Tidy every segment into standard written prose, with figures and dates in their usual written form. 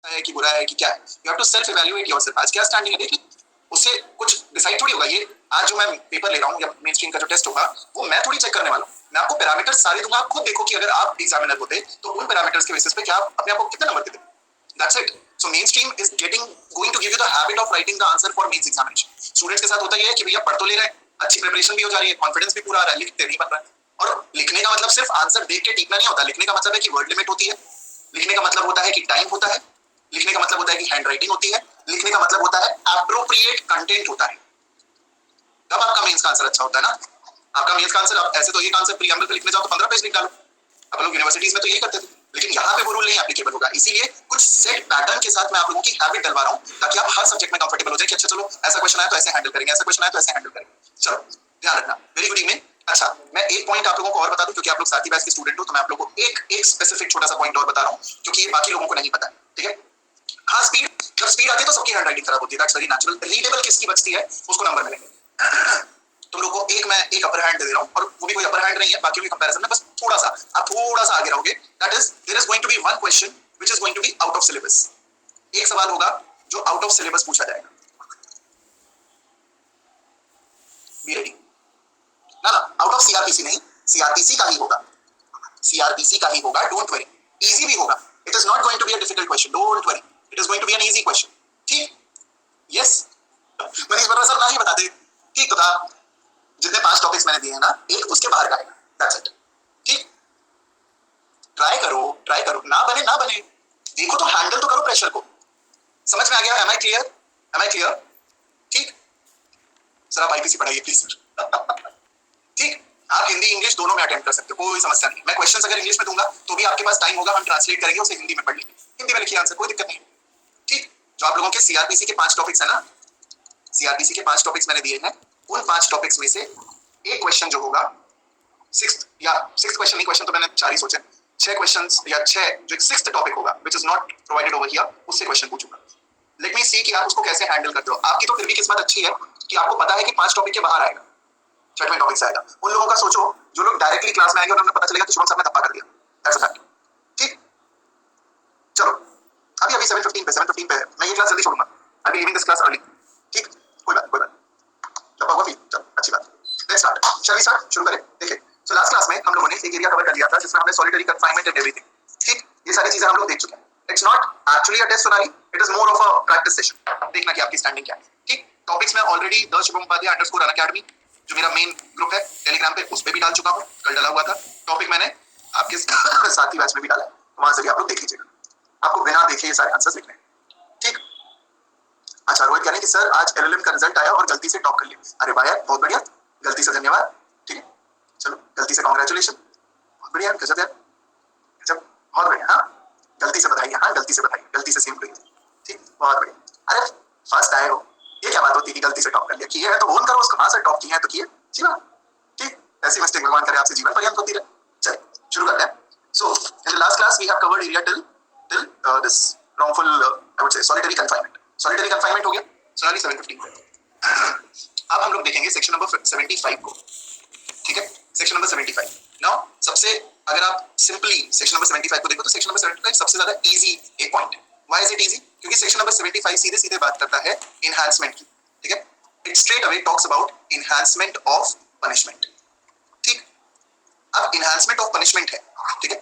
है कि बुरा है कि क्या है, you have to self evaluate yourself. आज क्या स्टैंडिंग है देखिए, उससे कुछ डिसाइड थोड़ी होगा। ये आज जो मैं पेपर ले रहा हूँ या मेन स्ट्रीम का जो टेस्ट होगा वो मैं थोड़ी चेक करने वाला हूँ, मैं आपको पैरामीटर्स सारे दूंगा। आप खुद देखो कि अगर आप एग्जामिनर होते तो उन पैरामीटर्स के बेसिस पे क्या आप अपने आप को कितने नंबर देते। That's it. So main stream is going to give you the habit of writing the answer for mains examination. Students के साथ होता ये है कि भैया पढ़ तो ले रहे हैं, अच्छी प्रिपरेशन भी हो जा रही है, कॉन्फिडेंस भी पूरा आ रहा है, लिखते नहीं बन रहा है। और लिखने का मतलब सिर्फ आंसर देख के टीकना नहीं होता, लिखने का मतलब है कि वर्ड लिमिट होती है, लिखने का मतलब होता है कि टाइम होता है, लिखने का मतलब होता है कि हैंड राइटिंग होती है, लिखने का मतलब होता है एप्रोप्रिएट कंटेंट होता है। तब आपका मेंस का आंसर अच्छा होता है ना। आपका मेंस का आंसर, ऐसे तो एक आंसर प्रीएम्बल पे लिखने जाओ तो 15 पेज लिख डालो, आप लोग यूनिवर्सिटीज में तो यही करते थे, लेकिन यहाँ पे वो रूल नहीं एप्लीकेबल होगा। इसीलिए कुछ सेट पैटर्न के साथ मैं आप लोगों की हैबिट डलवा रहा हूँ ताकि आप हर सब्जेक्ट में कंफर्टेबल हो जाए कि अच्छा चलो ऐसा क्वेश्चन आया तो ऐसे हैंडल करेंगे, ऐसा क्वेश्चन आया तो ऐसे हैंडल करेंगे। चलो ध्यान रखना, वेरी गुड इवनिंग। अच्छा, मैं एक पॉइंट आप लोगों को और बता दूं, क्योंकि आप लोग साथी बैच के स्टूडेंट हो, तो मैं आप लोगों को एक स्पेसिफिक छोटा सा पॉइंट और बता रहा हूँ क्योंकि ये बाकी लोगों को नहीं पता है, ठीक है। हाँ, स्पीड, जब स्पीड आती है तो सबकी हैंड राइटिंग खराब होती है, दैट्स वेरी नेचुरल। रीडेबल किसकी बचती है उसको नंबर मिलेंगे। तुम लोगों को मैं एक अपर हैंड दे रहा हूँ, और वो भी कोई अपर हैंड नहीं है बाकी की कंपैरिजन में, बस थोड़ा सा आप थोड़ा सा आगे रहोगे। That is there is going to be one question which is going to be out of syllabus. एक सवाल होगा जो आउट ऑफ सिलेबस पूछा जाएगा। बी रेडी ना, आउट ऑफ सीआरपीसी नहीं, सीआरपीसी का ही होगा, सीआरपीसी का ही होगा, डोंट वरी। इजी भी होगा, it is not going to be a difficult question, don't worry, it is going to be an easy question. ठीक, यस। मनीष वर्मा सर ना ही बता दे, ठीक तो था। जितने 5 टॉपिक्स मैंने दिए हैं ना, एक उसके बाहर का है, दैट्स इट। ठीक, ट्राई करो, ना बने देखो तो हैंडल तो करो प्रेशर को। समझ में आ गया? Am I clear? ठीक, सर आप आईपीसी पढ़ाइए प्लीज सर। ठीक, आप हिंदी इंग्लिश दोनों में अटेम्प्ट कर सकते हो, कोई समस्या नहीं। मैं क्वेश्चंस अगर इंग्लिश में दूंगा तो भी आपके पास टाइम होगा, हम ट्रांसलेट करेंगे, उसे हिंदी में पढ़ लेंगे, हिंदी में लिखिए आंसर, कोई दिक्कत नहीं। ठीक, जो आप लोगों के सीआरपीसी के 5 टॉपिक्स है ना, सीआरपीसी के 5 टॉपिक्स मैंने दिए हैं, उन 5 टॉपिक्स में से एक क्वेश्चन जो होगा, सिक्स्थ क्वेश्चन नहीं, क्वेश्चन तो मैंने 4 ही सोचे, 6 क्वेश्चंस या 6 जो सिक्स्थ टॉपिक होगा which is not provided over here, उससे क्वेश्चन पूछूंगा। लेट मी सी कि आप उसको कैसे हैंडल करते हो। आपकी तो फिर भी किस्मत अच्छी है कि आपको पता है कि 5 टॉपिक के बाहर आएगा, 6वें टॉपिक से आएगा। उन लोगों का सोचो जो लोग डायरेक्टली क्लास में आएंगे और उन्हें पता चलेगा कि शुभम सर ने धप्पा कर दिया, दैट्स अ फैक्ट। ठीक, चलो अभी 7:15 पे मैं ये क्लास जल्दी छोड़ूंगा, I be leaving this class early. ठीक, कोई बात जब होगा फिर, चलो अच्छी बात। Let's start, shall we start, शुरू करें। देखिए, सो लास्ट क्लास में हम लोगों ने एक एरिया कवर कर लिया था जिसमें हमने सॉलिटरी कंफाइनमेंट एंड एवरीथिंग, ठीक, ये सारी चीजें हम लोग देख चुके हैं। It's not actually a test Sonali, it is more of a practice session, देखना कि आपकी स्टैंडिंग क्या है। ठीक, टॉपिक्स में already the Shubham Upadhyay _Unacademy जो मेरा मेन ग्रुप है टेलीग्राम पे, उस पे भी डाल चुका हूँ, कल डाला हुआ था टॉपिक मैंने आपके साथी बैच में भी डाला है, वहां से भी आप लोग देख लीजिएगा, आपको बिना देखे ये सारे आंसर्स लिखने हैं। ठीक, अच्छा, रोहित कह रहे हैं कि सर आज एलएलएम का रिजल्ट आया और गलती से टॉप कर लिया। अरे भाई यार बहुत बढ़िया, गलती से धन्यवाद। ठीक है, चलो गलती से कांग्रेचुलेशन, बहुत बढ़िया, गजब यार, गजब, बहुत बढ़िया। हाँ, गलती से बधाई, हाँ गलती से बधाई, गलती से सेम टू यू। ठीक, बहुत बढ़िया। अरे फर्स्ट आए हो, ये क्या बात होती है कि गलती से टॉप कर लिया, किए है तो ओन करो उसको, हाँ सर टॉप किए हैं तो किए, जी हाँ। ठीक, ऐसी मिस्टेक भगवान करे आपसे जीवन पर्यंत होती रहे। चलिए शुरू करते हैं। So in the last class we have covered area till this wrongful I would say solitary confinement. Solitary confinement हो गया, सोनाली 7:15 पे। अब हम लोग देखेंगे सेक्शन नंबर 75 को, ठीक है, सेक्शन नंबर 75। नाउ सबसे, अगर आप सिंपली सेक्शन नंबर 75 को देखो तो सेक्शन नंबर 75 सबसे ज्यादा इजी एक पॉइंट है। Why is it easy? क्योंकि सेक्शन नंबर 75 सीधे सीधे बात करता है एनहांसमेंट की, ठीक है, it straight away talks about enhancement of punishment. ठीक, अब एनहांसमेंट ऑफ पनिशमेंट है, ठीक है,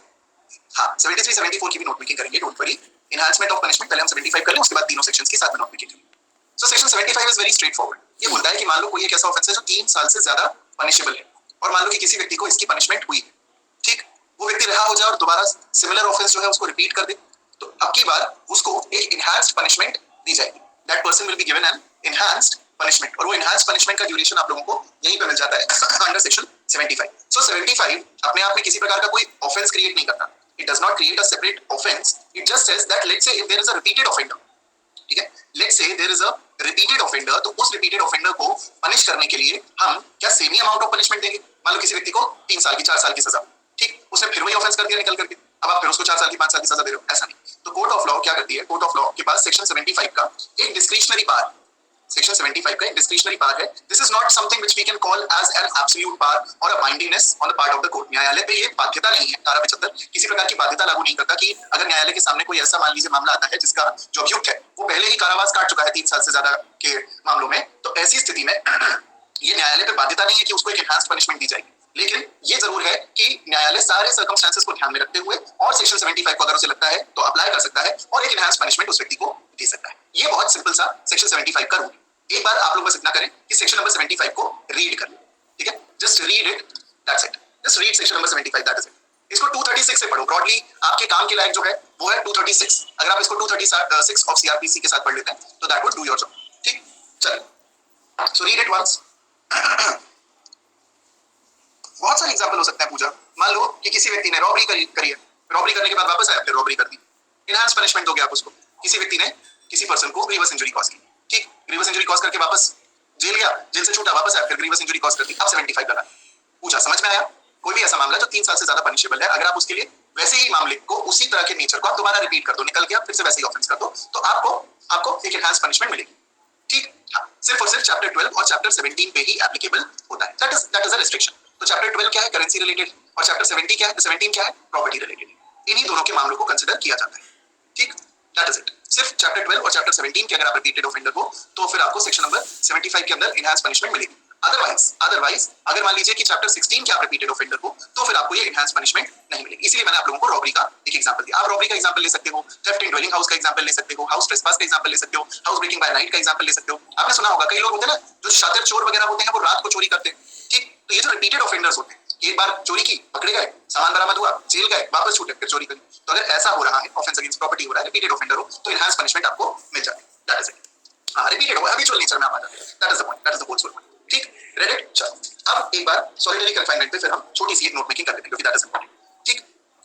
हाँ 73 74 की भी नोट मेकिंग करेंगे, don't worry. Enhancement of punishment पहले हम 75 कर लें, उसके बाद तीनों सेक्शंस की साथ में नोट मेकिंग करेंगे। So section 75 is very straight forward. ये बोलता है कि मान लो कोई एक ऐसा ऑफेंस है जो 3 साल से ज्यादा पनिशेबल है, और मान लो कि किसी व्यक्ति को इसकी पनिशमेंट हुई, ठीक, वो व्यक्ति रहा हो जाए और दोबारा सिमिलर ऑफेंस जो है उसको रिपीट कर दे, तो अब की बार उसको एक इनहैंस्ड पनिशमेंट दी जाएगी। That person will be given an enhanced punishment, और वो इनहैंस्ड पनिशमेंट का ड्यूरेशन आप लोगों को यहीं पे मिल जाता है अंडर सेक्शन 75। सो 75 अपने आप में किसी प्रकार का कोई ऑफेंस क्रिएट नहीं करता, it does not create a separate offense, it just says that let's say if there is a repeated offender, ठीक है, let's say there is a repeated offender, तो उस repeated offender को पनिश करने के लिए हम क्या same he amount of punishment देंगे। मान लो किसी व्यक्ति को 3 साल की 4 साल की सजा, ठीक, उसने फिर वही ऑफेंस कर दिया निकल करके, अब आप फिर उसको 4 साल की 5 साल की सजा दे रहे हो, ऐसा नहीं। तो कोर्ट ऑफ लॉ क्या करती है, कोर्ट ऑफ लॉ के पास सेक्शन 75 का एक डिस्क्रिशनरी पावर, सेक्शन 75 का डिस्क्रिशनरी पावर है. This is not something which we can call as an absolute power और a bindingness on the part of the court. न्यायालय पे ये बाध्यता नहीं है. धारा 75 किसी प्रकार की बाध्यता लागू नहीं करता कि अगर न्यायालय के सामने कोई ऐसा मान लीजिए मामला आता है जिसका जो अभियुक्त है वो पहले ही कारावास काट चुका है 3 साल से ज्यादा के मामलों में, तो ऐसी स्थिति में ये न्यायालय पे बाध्यता नहीं है कि उसको एक एनहांस्ड पनिशमेंट दी जाएगी. लेकिन ये जरूर है कि न्यायालय सारे सर्कमस्टेंसेस को ध्यान में रखते हुए और सेक्शन 75 को अगर उसे लगता है तो अप्लाई कर सकता है और एक एनहांस्ड पनिशमेंट उस व्यक्ति को दे सकता है. ये बहुत सिंपल सा सेक्शन 75 का रूल. एक बार आप लोग बस इतना करें कि सेक्शन नंबर 75 को रीड कर लें. ठीक है, just read it, that's it. Just read section number 75, that is it. इसको 236 से पढ़ो. ब्रॉडली आपके काम के लायक जो है वो है 236. अगर आप इसको 236 ऑफ सीआरपीसी के साथ पढ़ लेते हैं तो that would do your job. ठीक, चलिए, सो रीड इट वंस. बहुत सारे एग्जांपल हो सकते हैं पूजा. मान लो कि किसी व्यक्ति ने रॉबरी करी है, रॉबरी करने के बाद वापस आया, फिर रॉबरी कर दी, इनहांस पनिशमेंट दोगे आप उसको. किसी व्यक्ति ने किसी पर्सन को ग्रीवस इंजरी कॉज की, ठीक, ग्रीवस इंजरी कॉज करके वापस जेल गया, जेल से छूटा, वापस आया, फिर ग्रीवस इंजरी कॉज कर दी, अब 75 लगा. पूजा समझ में आया? कोई भी ऐसा मामला जो 3 साल से ज्यादा पनिशेबल है, अगर आप उसके लिए वैसे ही मामले को उसी तरह के नेचर को आप दोबारा रिपीट कर दो, निकल गया, फिर से वैसे ही ऑफेंस कर दो, तो आपको एक एनहांस पनिशमेंट मिलेगी. ठीक, हाँ, सिर्फ और सिर्फ चैप्टर 12 और चैप्टर 17 पे ही एप्लीकेबल होता है. That is a restriction. तो चैप्टर 12 क्या है? Currency related. और चैप्टर 17 क्या है? 17 क्या है? Property related. इन्हीं दोनों के मामलों को कंसीडर किया जाता है. ठीक, दैट इज इट. सिर्फ चैप्टर 12 और चैप्टर 17 के अगर आप रिपीटेड ऑफेंडर हो तो फिर आपको सेक्शन नंबर 75 के अंदर एनहांस पनिशमेंट मिलेगी. अदरवाइज अगर मान लीजिए कि चैप्टर 16 के आप रिपीटेड ऑफेंडर हो तो फिर आपको ये एनहांस पनिशमेंट नहीं मिलेगी. इसलिए मैंने आप लोगों को रॉबरी का एक एग्जांपल दिया. आप रॉबरी का एग्जांपल ले सकते हो, थेफ्ट इन ड्वेलिंग हाउस का एग्जांपल ले सकते हो, हाउस ट्रेसपास का एग्जांपल ले सकते हो, हाउस ब्रेकिंग बाय नाइट का एग्जांपल ले सकते हो. आपने सुना होगा कई लोग होते हैं ना जो शातिर चोर वगैरह होते हैं, वो रात को चोरी करते हैं. ठीक, तो ये जो रिपीटेड ऑफेंडर्स होते हैं, एक बार चोरी की, पकड़े गए, सामान बरामद हुआ, जेल गए, वापस छूटे, फिर चोरी करी, तो अगर ऐसा हो रहा है, ऑफेंस अगेंस्ट प्रॉपर्टी हो रहा है, रिपीटेड ऑफेंडर हो, तो एनहांस पनिशमेंट आपको मिल जाती है. That is it. हां, रिपीटेड हो, हैबिचुअल नेचर में आप आ जाते हैं. That is the point, that is the whole sole point. ठीक, रेड इट. चलो, अब एक बार सॉलिटरी कन्फाइनमेंट पे फिर हम छोटी सी एक नोट मेकिंग कर लेते हैं क्योंकि दैट इज इंपॉर्टेंट. ठीक,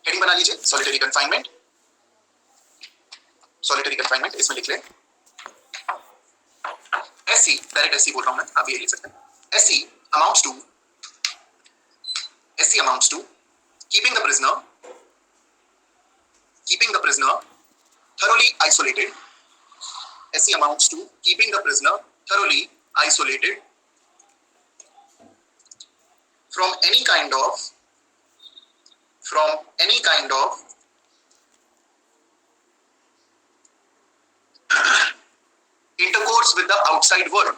हेडिंग बना लीजिए, सॉलिटरी कन्फाइनमेंट. सॉलिटरी कन्फाइनमेंट इसमें लिख लें एससी, डायरेक्ट एससी बोल रहा हूं मैं, आप ये लिख सकते हैं. SC amounts to keeping the prisoner thoroughly isolated. SC amounts to keeping the prisoner thoroughly isolated from any kind of intercourse with the outside world.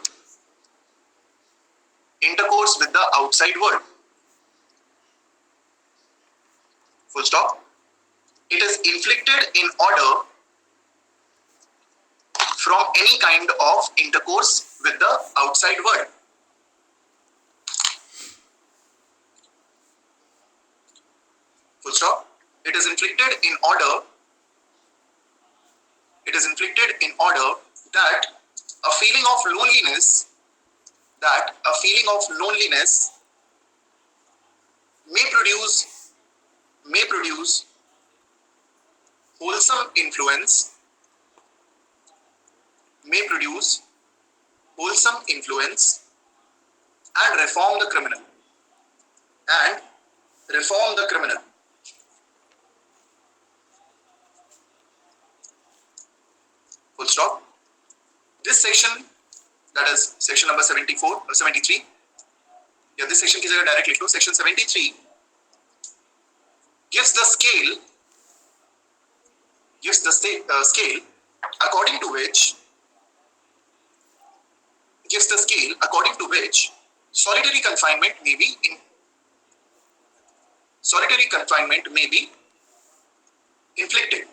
Full stop. It is inflicted in order from any kind of intercourse with the outside world. Full stop. It is inflicted in order that a feeling of loneliness may produce wholesome influence and reform the criminal. Full stop. This section, that is section number 74 or 73, या this section की जगह direct लिख लो. Section 73 gives the scale according to which solitary confinement may be inflicted.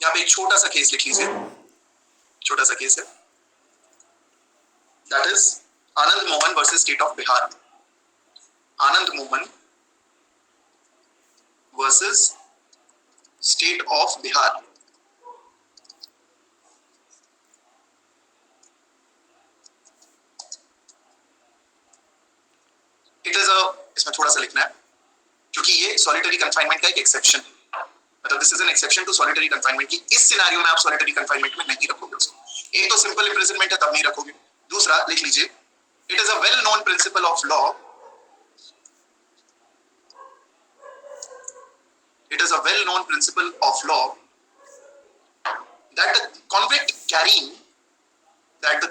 यहाँ पे एक छोटा सा case लिख लीजिए. छोटा सा केस है, that is Anand Mohan versus state of Bihar. Anand Mohan versus state of Bihar. It is इसमें थोड़ा सा लिखना है क्योंकि ये सॉलिटरी कंफाइनमेंट का एक एक्सेप्शन है. मतलब this is an exception to solitary confinement की इस सिनेरियो में आप सॉलिटरी कंफाइनमेंट में नहीं रखोगे उसको. एक तो सिंपल इम्प्रिजनमेंट है तब नहीं रखोगे, दूसरा लिख लीजिए, it is a well known principle of law, it is a well known principle of law that the convict carrying death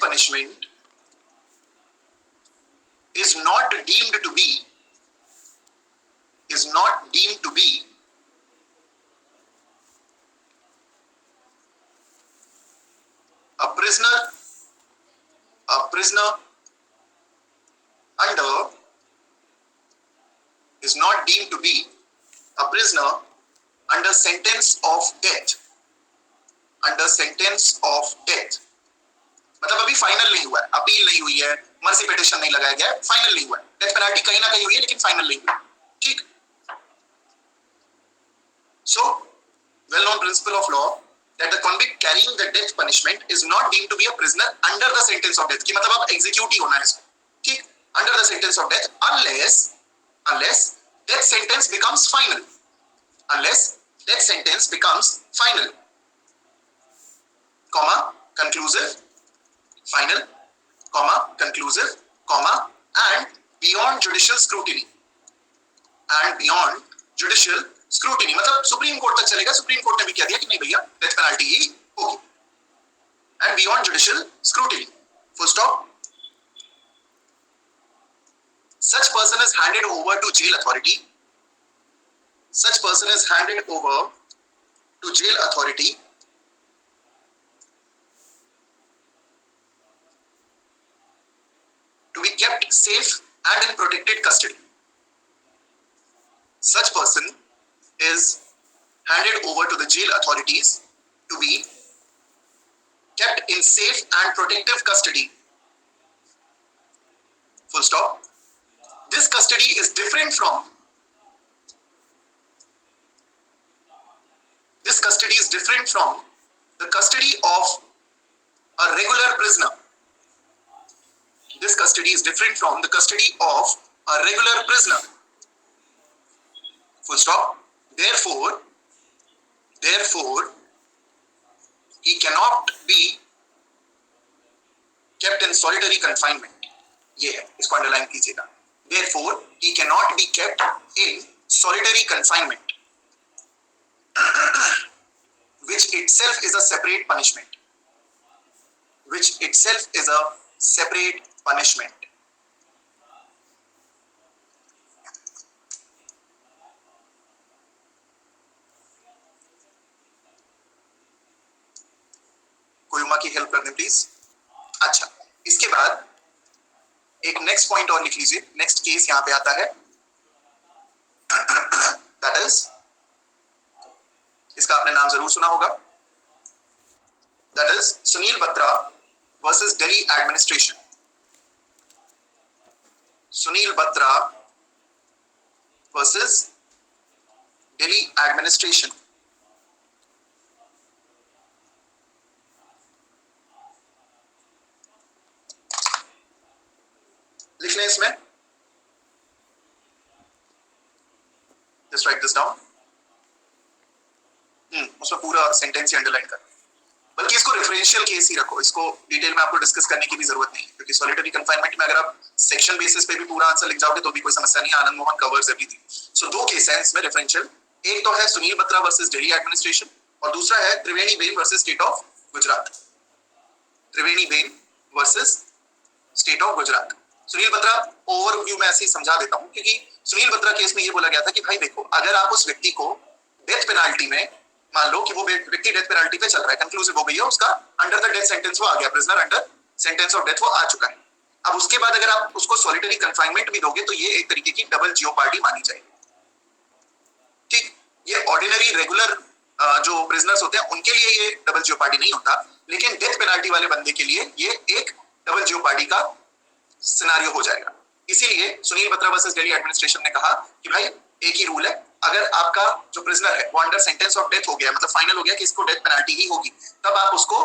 punishment is not deemed to be a prisoner under is not deemed to be a prisoner under sentence of death, मतलब अभी final नहीं हुआ है, appeal नहीं हुई है, mercy petition नहीं लगाया गया, फाइनल नहीं हुआ है, डेथ पेनल्टी कहीं ना कहीं हुई है लेकिन फाइनल नहीं हुआ, ठीक। So well known principle of law that the convict carrying the death punishment is not deemed to be a prisoner under the sentence of death, कि मतलब अब एग्जीक्यूट ही होना है इसको, ठीक, under the sentence of death unless death sentence becomes final, comma conclusive, final, comma conclusive, comma and beyond judicial scrutiny, मतलब supreme court तक चलेगा, सुप्रीम कोर्ट ने भी कह दिया कि नहीं भैया डेथ पेनल्टी ही होगी, and beyond judicial scrutiny, full stop. Such person is handed over to jail authority to be kept safe and in protected custody. Such person is handed over to the jail authorities to be kept in safe and protective custody. Full stop. This custody is different from the custody of a regular prisoner. This custody is different from the custody of a regular prisoner. Full stop. Therefore, he cannot be kept in solitary confinement. ये है, इसको underline कीजिएगा. Therefore, he cannot be kept in solitary confinement, which itself is a separate punishment. कोई उमा की help कर दे please. अच्छा, इसके बाद एक नेक्स्ट पॉइंट और लिख लीजिए. नेक्स्ट केस यहां पे आता है, दैट इज, इसका आपने नाम जरूर सुना होगा, that is Sunil Batra versus Delhi administration. Sunil Batra versus Delhi administration. लिख लें इसमें, जस्ट राइट दिस डाउन. उसमें पूरा सेंटेंस ही अंडरलाइन कर, बल्कि इसको रेफरेंशियल केस ही रखो, इसको डिटेल में आपको डिस्कस करने की भी जरूरत नहीं, क्योंकि सॉलिटरी कंफाइनमेंट में अगर आप सेक्शन बेसिस पे भी पूरा आंसर लिख जाओगे तो भी कोई समस्या नहीं. Anand Mohan covers everything. So दो केस हैं इसमें रेफरेंशियल. एक तो है सुनील बत्रा वर्सेस दिल्ली एडमिनिस्ट्रेशन और दूसरा है Triveni ben versus state of Gujarat. Triveni ben versus state of Gujarat. Sunil Batra overview में ऐसे ही समझा देता हूं, क्योंकि सुनील बत्रा केस में ये बोला गया था कि भाई देखो, अगर आप उस व्यक्ति को डेथ पेनाल्टी में, मान लो कि वो व्यक्ति डेथ पेनाल्टी पे चल रहा है, कंक्लूसिव हो गई है उसका, अंडर द डेथ सेंटेंस वो आ गया, prisoner under sentence of death वो आ चुका है. अब उसके बाद अगर आप उसको सॉलिटरी कंफाइनमेंट भी दोगे तो ये एक तरीके की डबल जियोपार्डी मानी जाएगी. ठीक, ये ऑर्डिनरी रेगुलर जो प्रिजनर्स होते हैं उनके लिए ये डबल जियोपार्डी नहीं होता, लेकिन डेथ पेनाल्टी वाले बंदे के लिए ये एक डबल जियोपार्डी का सिनेरियो हो जाएगा. इसीलिए सुनील बत्रा वर्सेस दिल्ली एडमिनिस्ट्रेशन ने कहा कि भाई एक ही रूल है, अगर आपका जो प्रिजनर है वो अंडर सेंटेंस ऑफ डेथ हो गया, मतलब फाइनल हो गया कि इसको डेथ पेनल्टी ही होगी, तब आप उसको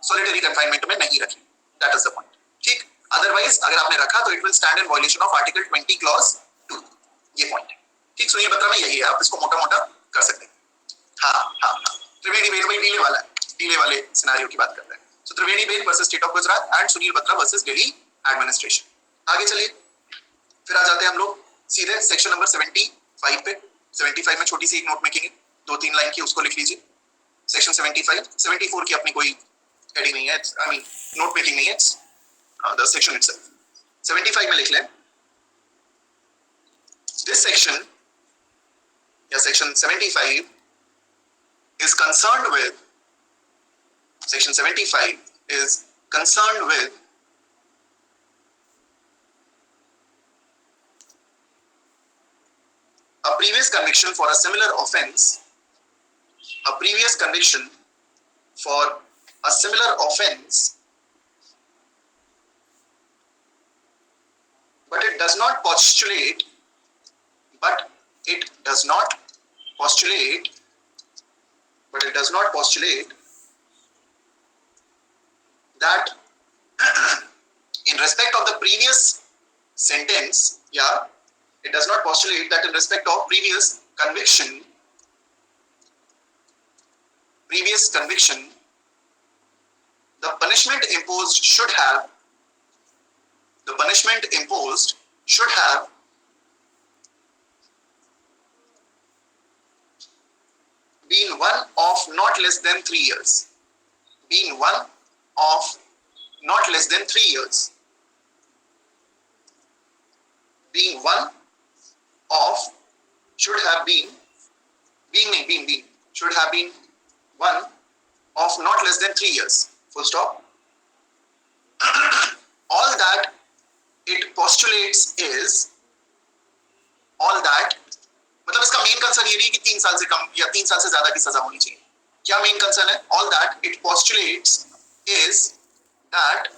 सॉलिटरी कंफाइनमेंट में नहीं रखें. That is the point. ठीक, अदरवाइज अगर आपने रखा तो it will stand in violation of article 20 clause 2. ये पॉइंट है. ठीक, सुनील बत्रा में यही है, आप इसको मोटा मोटा कर सकते हैं. हाँ त्रिवेणी बेन भाई डीले वाले सिनेरियो की बात करते हैं. So Triveni ben versus state of Gujarat and Sunil Batra versus Delhi administration. आगे चलिए, फिर आ जाते हैं हम लोग सीधे सेक्शन नंबर 75 पे. 75 में छोटी सी एक नोट मेकिंग है, 2-3 लाइन की, उसको लिख लीजिए. सेक्शन 75, 74 की अपनी कोई हेडिंग नहीं है, आई मीन नोट मेकिंग नहीं है, द सेक्शन इटसेल्फ. 75 में लिख लें, दिस सेक्शन या section 75 is concerned with, section 75 is concerned with a previous conviction for a similar offense, a previous conviction for a similar offense, but it does not postulate that in respect of the previous sentence, it does not postulate that in respect of previous conviction, the punishment imposed should have been one of not less than 3 years. Been one of not less than 3 years. Being one of should have been should have been one of not less than 3 years. Full stop. All that it postulates is, all that मतलब इसका main concern ये नहीं कि 3 साल से कम या 3 साल से ज्यादा की सजा होनी चाहिए. क्या मेन कंसर्न है? All that it postulates is that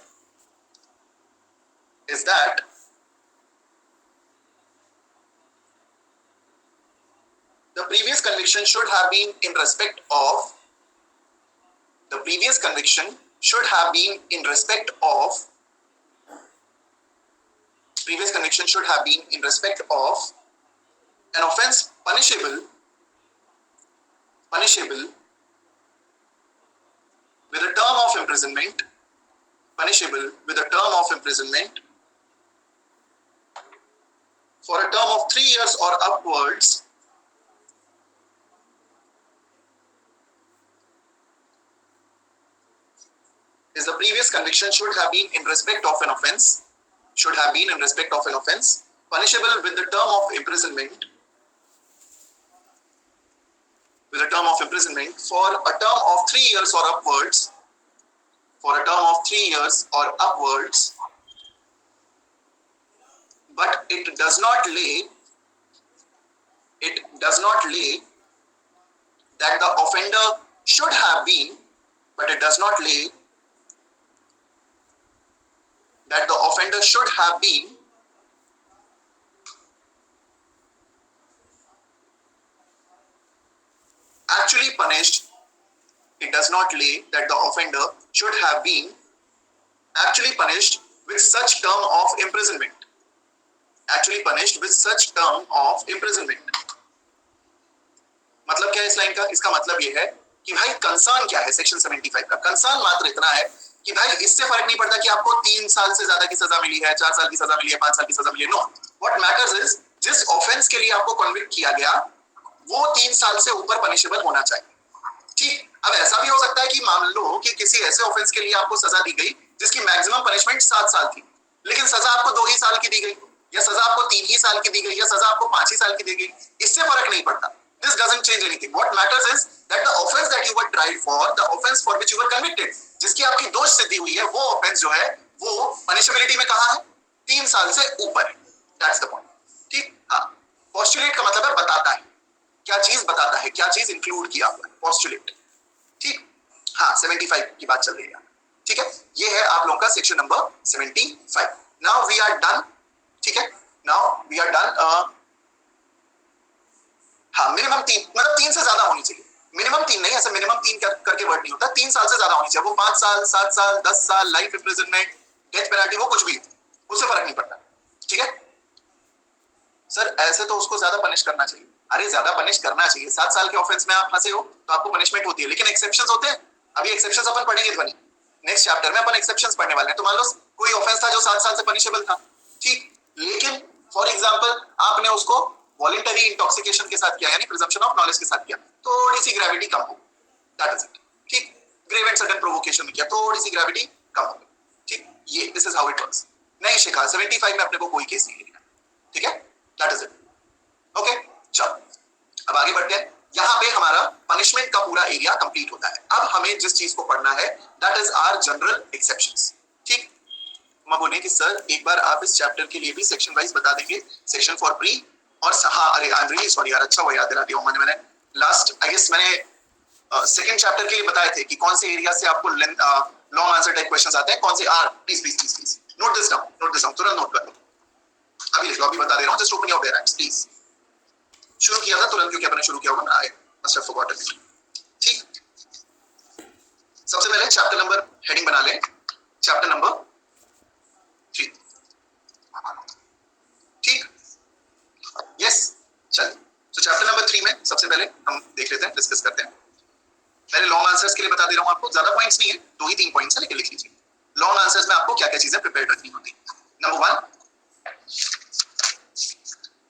the previous conviction should have been in respect of an offense punishable with a term of imprisonment for a term of 3 years or upwards, is the previous conviction should have been in respect of an offense punishable with the term of imprisonment for a term of 3 years or upwards, but it does not lay that the offender should have been actually punished. It does not lay that the offender should have been actually punished with such term of imprisonment. मतलब क्या है इस line का? इसका मतलब ये है कि भाई कंसर्न क्या है सेक्शन 75 का? कंसर्न मात्र इतना है कि भाई इससे फर्क नहीं पड़ता कि आपको 3 साल से ज्यादा की सजा मिली है, 4 साल की सजा मिली है, 5 साल की सजा मिली है. नो, व्हाट मैटर्स इज जिस ऑफेंस के लिए आपको कन्विक्ट किया गया वो 3 साल से ऊपर पनिशेबल होना चाहिए. ठीक. अब ऐसा भी हो सकता है कि मान लो कि किसी ऐसे ऑफेंस के लिए आपको सजा दी गई जिसकी मैक्सिमम पनिशमेंट 7 साल थी, लेकिन सजा आपको 2 ही साल की दी गई, या सजा आपको 3 ही साल की दी गई, या सजा आपको 5 ही साल की दी गई. इससे फर्क नहीं पड़ता. This doesn't change anything. What matters is that the offense that you were tried for, the offense for which you were convicted, जिसकी आपकी दोष सिद्धि हुई है, वो ऑफेंस जो है वो पनिशेबिलिटी में कहाँ है? 3 साल से ऊपर है. That's the point. ठीक. हाँ, पोस्टुलेट का मतलब है बताता है, क्या चीज बताता है, क्या चीज इंक्लूड किया हुआ है. पोस्टुलेट. ठीक. हाँ, 75 की बात चल रही है. ठीक है, ये है आप लोगों का section number 75. Now we are done. ठीक है, नाउ वी आर डन. हाँ, मिनिमम 3, मतलब 3 से ज्यादा होनी चाहिए. मिनिमम 3 नहीं, ऐसा मिनिमम 3 करके वर्ड नहीं होता. 3 साल से ज्यादा होनी चाहिए. वो 5 साल, 7 साल, 10 साल, लाइफ इम्प्रिजनमेंट, डेथ पेनल्टी, वो कुछ भी, उससे फर्क नहीं पड़ता. ठीक है. सर ऐसे तो उसको ज्यादा पनिश करना चाहिए। अरे ज्यादा पनिश करना चाहिए, 7 साल के ऑफेंस में आप फंसे हो तो आपको पनिशमेंट होती है, लेकिन एक्सेप्शंस होते हैं। अभी एक्सेप्शंस अपन पढ़ेंगे ध्वनि, नेक्स्ट चैप्टर में अपन एक्सेप्शंस पढ़ने वाले हैं। तो मान लो कोई ऑफेंस था जो 7 साल से पनिशेबल था, ठीक, लेकिन फॉर एग्जाम्पल आपने उसको वॉलंटरी इंटॉक्सिकेशन के साथ किया, यानी प्रिजम्पशन ऑफ नॉलेज के साथ किया, थोड़ी सी ग्रेविटी कम हो, दैट इज इट। ठीक, ग्रेव एंड सडन प्रोवोकेशन में किया, थोड़ी सी ग्रेविटी कम हो, ठीक, ये this is how it works. नहीं शिखा 75 में अपने को कोई केस नहीं लिया, ठीक है, दैट इज इट। ओके, चलो अब आगे बढ़ते हैं। यहाँ पे हमारा पनिशमेंट का पूरा एरिया कंप्लीट होता है। अब हमें जिस चीज को पढ़ना है that is are general exceptions. ठीक, मैं बोले कि सर एक बार आप इस चैप्टर के लिए भी सेक्शन वाइज बता देंगे, सेक्शन फॉर प्री और हाँ, अरे आई एम रियली सॉरी यार, अच्छा हुआ याद दिला दिया। मैंने लास्ट आई गेस मैंने सेकंड चैप्टर के लिए बताए थे कि कौन से एरिया से आपको लॉन्ग आंसर टाइप क्वेश्चंस आते हैं, कौन से आर। Please please please please note this down, तुरंत नोट कर लो। अभी लिख लो, अभी बता दे रहा हूँ, just open your parents please. शुरू किया था तुरंत, क्योंकि अपने शुरू किया होगा, आई मस्ट हैव फॉरगॉटन। ठीक, सबसे पहले चैप्टर नंबर हेडिंग बना लें, चैप्टर नंबर 3। ठीक, यस, चलिए। तो चैप्टर नंबर 3 में सबसे पहले हम देख लेते हैं, डिस्कस करते हैं। पहले लॉन्ग आंसर्स के लिए बता दे रहा हूं आपको, ज्यादा पॉइंट्स नहीं है, 2 ही 3 पॉइंट्स है, लेकिन लिख लीजिए। लॉन्ग आंसर्स में आपको क्या क्या चीजें प्रिपेयर रखनी होती है। Number 1,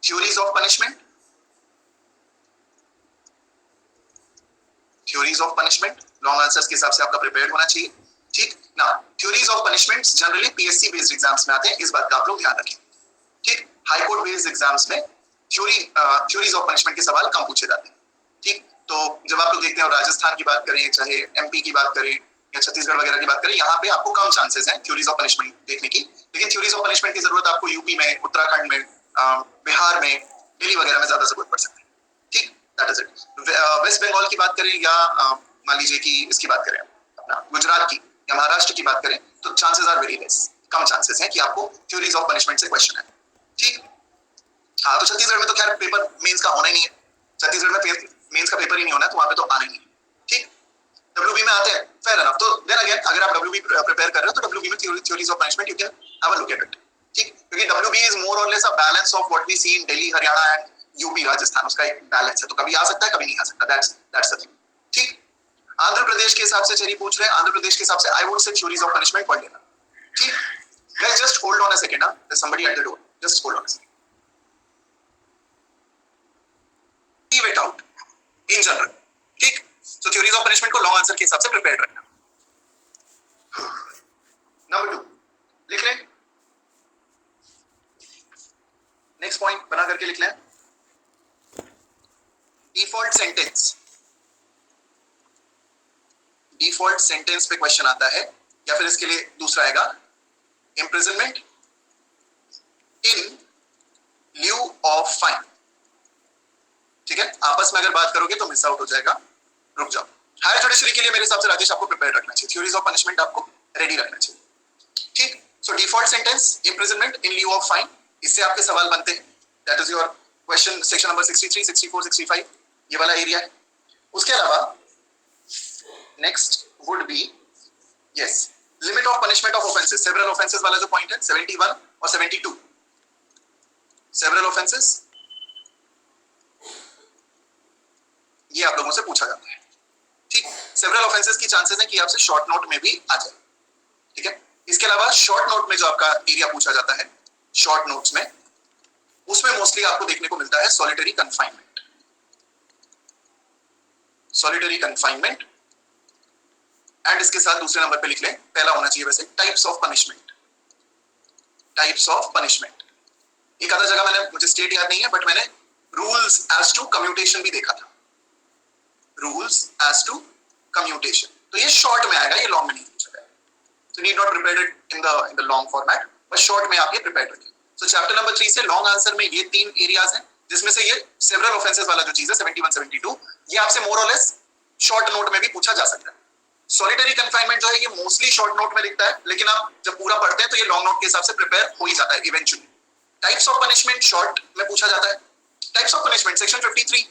theories of punishment, theories of punishment long answers के हिसाब से आपका प्रिपेयर्ड होना चाहिए। ठीक ना, theories of punishments generally PSC based exams में आते हैं, इस बात का आप लोग ध्यान रखें। ठीक, हाई कोर्ट बेस्ड एग्जाम्स में थ्योरीज ऑफ पनिशमेंट के सवाल कम पूछे जाते हैं। ठीक, तो जब आप लोग देखते हैं राजस्थान की बात करें, चाहे एमपी की बात करें या छत्तीसगढ़ वगैरह की बात करें, यहाँ पे आपको कम चांसेस हैं थ्योरीज ऑफ पनिशमेंट देखने की। लेकिन थ्योरीज ऑफ पनिशमेंट की जरूरत आपको यूपी में, उत्तराखंड में, बिहार में, दिल्ली वगैरह में ज्यादा जरूरत पड़ सकती है। ठीक, that is it. West Bengal की बात करें या मान लीजिए कि इसकी बात करें अपना गुजरात की या महाराष्ट्र की बात करें, तो चांसेस आर वेरी लेस, कम चांसेस हैं कि आपको थ्योरीज ऑफ पनिशमेंट से क्वेश्चन है। ठीक, हाँ, तो छत्तीसगढ़ में तो खैर पेपर मेंस का होना ही नहीं है, छत्तीसगढ़ में मेंस का पेपर ही नहीं होना है, तो वहां पे तो आना ही नहीं। ठीक, डब्ल्यूबी में आते हैं, फेयर एनफ। तो देन अगेन अगर आप डब्ल्यूबी प्रिपेयर कर रहे हो तो डब्ल्यूबी में theories of punishment you can have a look at it. ठीक, क्योंकि डब्ल्यूबी इज मोर और less a balance of what we see in Delhi, Haryana and UP, Rajasthan, उसका एक बैलेंस है, तो कभी आ सकता है, कभी नहीं आ सकता, दैट्स द थिंग। ठीक, आंध्र प्रदेश के हिसाब से चेरी पूछ रहे हैं, आंध्र प्रदेश के हिसाब से I would say theories of punishment पढ़ लेना। ठीक, guys just hold on a second, there somebody at the door, just hold on a second. Leave it out in general. ठीक, सो थ्योरीज ऑफ पनिशमेंट को long answer के हिसाब से prepare रखना। Number 2 लिख लें, नेक्स्ट पॉइंट बना करके लिख लें, डिफॉल्ट सेंटेंस। डिफॉल्ट सेंटेंस पे क्वेश्चन आता है, या फिर इसके लिए दूसरा आएगा imprisonment in lieu of fine. ठीक है, आपस में अगर बात करोगे तो मिस आउट हो जाएगा, रुक जाओ। हायर जुडिशरी के लिए मेरे हिसाब से राजेश आपको प्रिपेयर रखना चाहिए, थ्योरीज ऑफ पनिशमेंट आपको रेडी रखना चाहिए। ठीक, so default sentence, imprisonment in lieu of fine, इससे आपके सवाल बनते हैं। That is your question, section number 63, 64, 65, ये वाला एरिया है। उसके अलावा next would be yes limit of punishment of offences, several offences वाला जो पॉइंट है 71 और 72, सेवरल ऑफेंसेस, ये आप लोगों से पूछा जाता है। ठीक, सेवरल ऑफेंसेस की चांसेस है कि आपसे शॉर्ट नोट में भी आ जाए। ठीक है, इसके अलावा शॉर्ट नोट में जो आपका एरिया पूछा जाता है, शॉर्ट नोट्स में, उसमें मोस्टली आपको देखने को मिलता है solitary confinement. Solitary confinement and इसके साथ दूसरे नंबर पे लिख लें, पहला होना चाहिए वैसे, types of punishment. Types of punishment, एक आधा जगह मैंने, मुझे स्टेट याद नहीं है, बट मैंने रूल्स एज टू कम्यूटेशन भी देखा था, रूल्स एज टू कम्यूटेशन। तो ये शॉर्ट में आएगा, ये लॉन्ग में नहीं पूछा जाएगा, so need not prepare it in the long format, बस शॉर्ट में आप ये प्रिपेयर रखिए। सो चैप्टर नंबर 3 से लॉन्ग आंसर में ये 3 एरियाज हैं, जिसमें से ये सेवरल ऑफेंसेस वाला जो चीज है 71, 72, ये आपसे मोर और लेस शॉर्ट नोट में भी पूछा जा सकता है। सॉलिटरी कन्फाइनमेंट जो है ये मोस्टली शॉर्ट नोट में लिखता है, लेकिन आप जब पूरा पढ़ते हैं तो ये लॉन्ग नोट के हिसाब से प्रिपेयर हो ही जाता है eventually. Types of punishment short में पूछा जाता है। Types of punishment section 53,